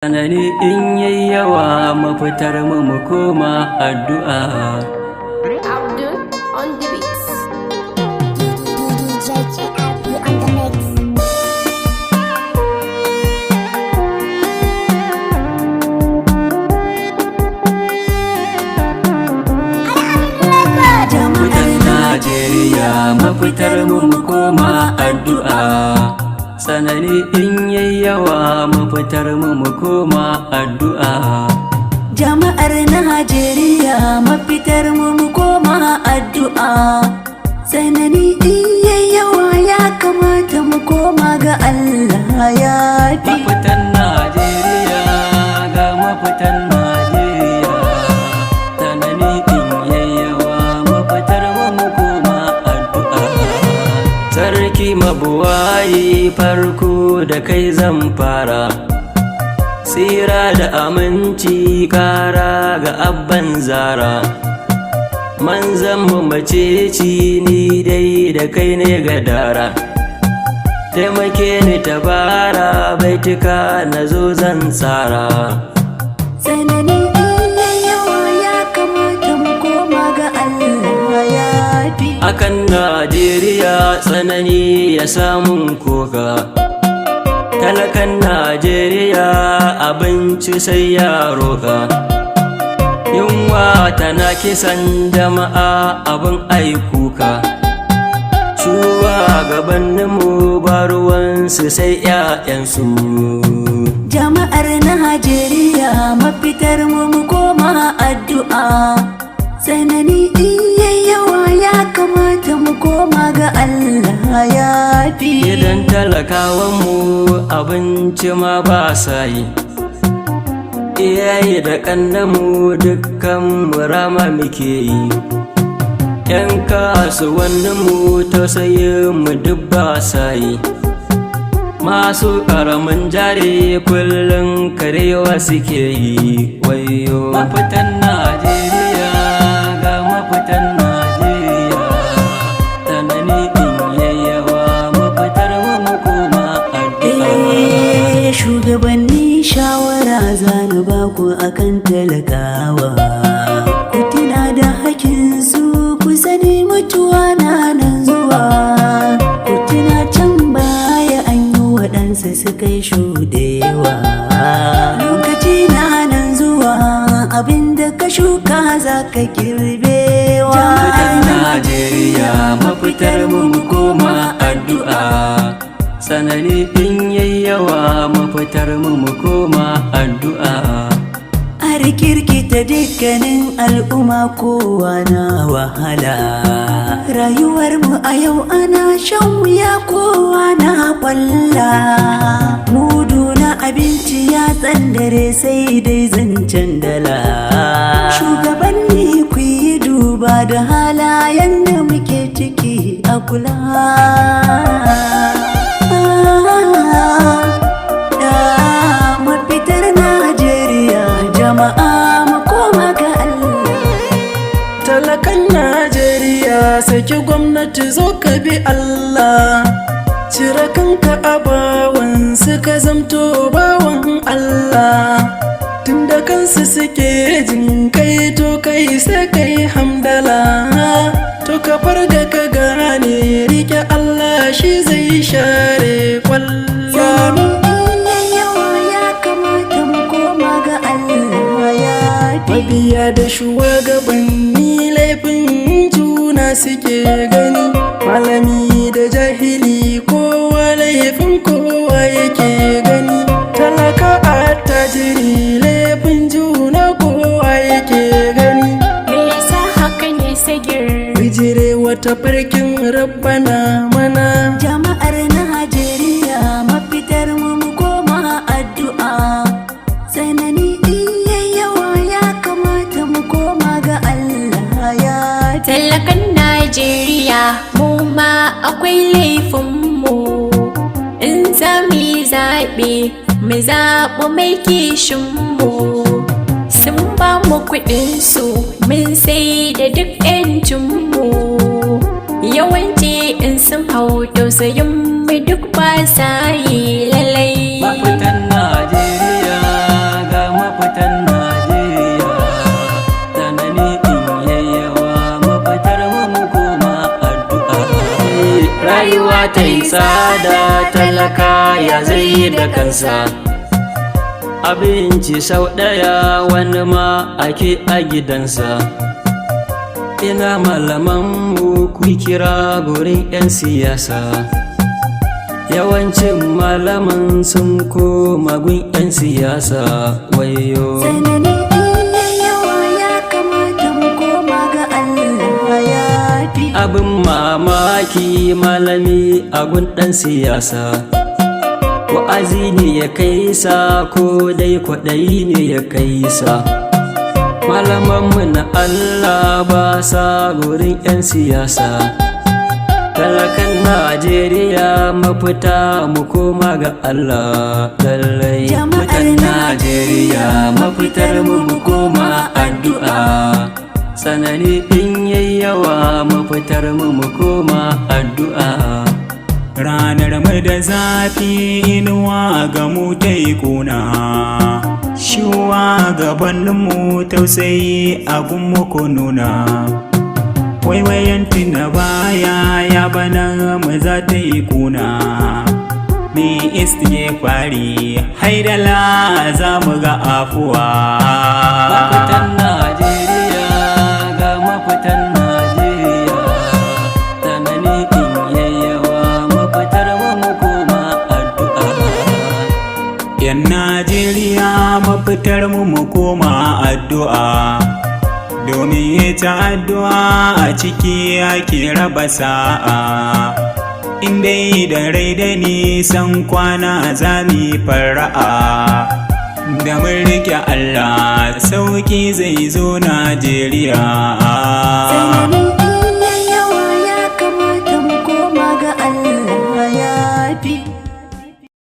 Tsanani in yayi yawa mafitar mu koma addu'a. Abdul on the beats. DJ JRP on the mix. Mutan Najeriya mafitar mu koma addu'a. Tsanani in yayi yawa mafitar mu koma addu'a. Jama'ar Najeriya mafitar mu koma addu'a. Tsanani in yayi yawa ya kamata mu koma ga Allah ya fi. Mafitan Najeriya ga mafitan Najeriya. Tsanani in yayi yawa mafitar mu koma addu'a. Sarki mabuwayi farko da kai zan fara. Tsira da aminci kara ga abban zara. Manzan mu maceci ni dai da kai ne gadara. Taimake ni tabara baitika na zo zan tsara. Tsanani in yayi yawa ya kamata mu koma ga Allah ya fi. Akan Najeriya tsanani ya samun koka. Talakan Najeriya abinci sai ya roka. Yunwa tana kisan jama'a abin aikuka. Shugabanninmu ba ruwansu sai 'ya'yansu. Jama'ar Najeriya mafitar mu koma addu'a. Tsanani in yayi yawa ya kamata mu koma ga Allah ya fi. Idan talakawanmu abinci ma ba sa yi. Iyaye da ƙannanmu dukkan rama muke yi. 'Yan kasuwanninmu tausayinmu duk ba sa yi. Masu ƙaramin jari kullum karewa suke yi. Wayo mafitan Najeriya ga mafitan Najeriya. Tsanani in yayi yawa mafitar mu koma addu'a. Shugabanni shawara zanu ba ku akan talakawa. Ku tuna da hakinsu ku sani mutuwa na nan zuwa. Ku tuna can baya an yi waɗansu suka yi shuɗewa. Lokaci na nan zuwa abinda ka shuka za ka girbewa. Jama'ar Najeriya mafitar mu koma addu'a. Tsanani in yayi yawa mafitar mu koma addu'a. A rikirkita dukkanin al'umma kowa na wahala. Rayuwar mu a yau ana shan wuya kowa na kwalla. Mudu na abinci ya tsandare sai dai zancen dala. Shugabanni ku yi duba da halayen da muke ciki a kula. Mafitar Najeriya jama'a mu koma ga Allah. Talakan Najeriya saki gwamnati zo ka bi Allah. Cire kanka a bawan suka zamto bawan Allah. Tunda kansu suke jin kai to kai sai kai hamdala. To kafar da ka gane rike Allah shi zai share kwalla. Mabiya da shugabanni laifin juna suke gani. Malami da jahili kowa laifin kowa yake gani. Talaka attajiri laifin juna kowa yake gani. Me yasa haka ne sagir? Bijire wata farkin rabbana mana. Jama'ar Najeriya mafitar mu koma addu'a. Tsanani in yayi yawa ya kamata mu koma ga Allah ya fi. Talakan Najeriya mu ma akwai laifinmu. In za mu yi zaɓe mu zaɓi mai kishinmu. Sun ba mu kuɗinsu mun sai da duk 'yancinmu. Yawanci in sun hau tausayin mu duk ba sa yi lalai. Mafitan Najeriya ta yi tsada talaka ya zai da kansa. Abinci sau ɗaya wani ma ake a gidansa. Ina malamanmu ku kira gurin 'yan siyasa. Yawancin malaman sun koma gun 'yan siyasa. Wayo tsanani in yawa ya kamata mu koma ga Allah ya fi. abin mamaki malami a gun ɗan siyasa. Wa'azi ne ya kai sa ko dai kwaɗayi ne ya kai sa. Malamanmu na Allah ba sa gurin 'yan siyasa. Talakan Najeriya mafita mu koma ga Allah. Lallai mutan Najeriya mafitar mu koma addu'a. Tsanani in yayi yawa mafitar mu koma addu'a. Ranar mai da zafi inuwa ga mu ta yi kuna. Shuwa gabaninmu tausayi abun muku nuna. Waiwayen tuna baya ya bana mu za ta yi kuna. Ni istiye fari haidala za mu ga afuwa. Mafitan Najeriya ga mafitan Najeriya. Tsanani in yayi yawa mafitar mu koma addu'a. 'Yan Najeriya mafitar mu koma addu'a. Domin ita addu'a a ciki ake raba sa'a. Indai da rai da nisan kwana za mu fara'a. Da mun rike Allah sauki zai zo Najeriya. Tsanani in yawa ya kamata mu koma ga Allah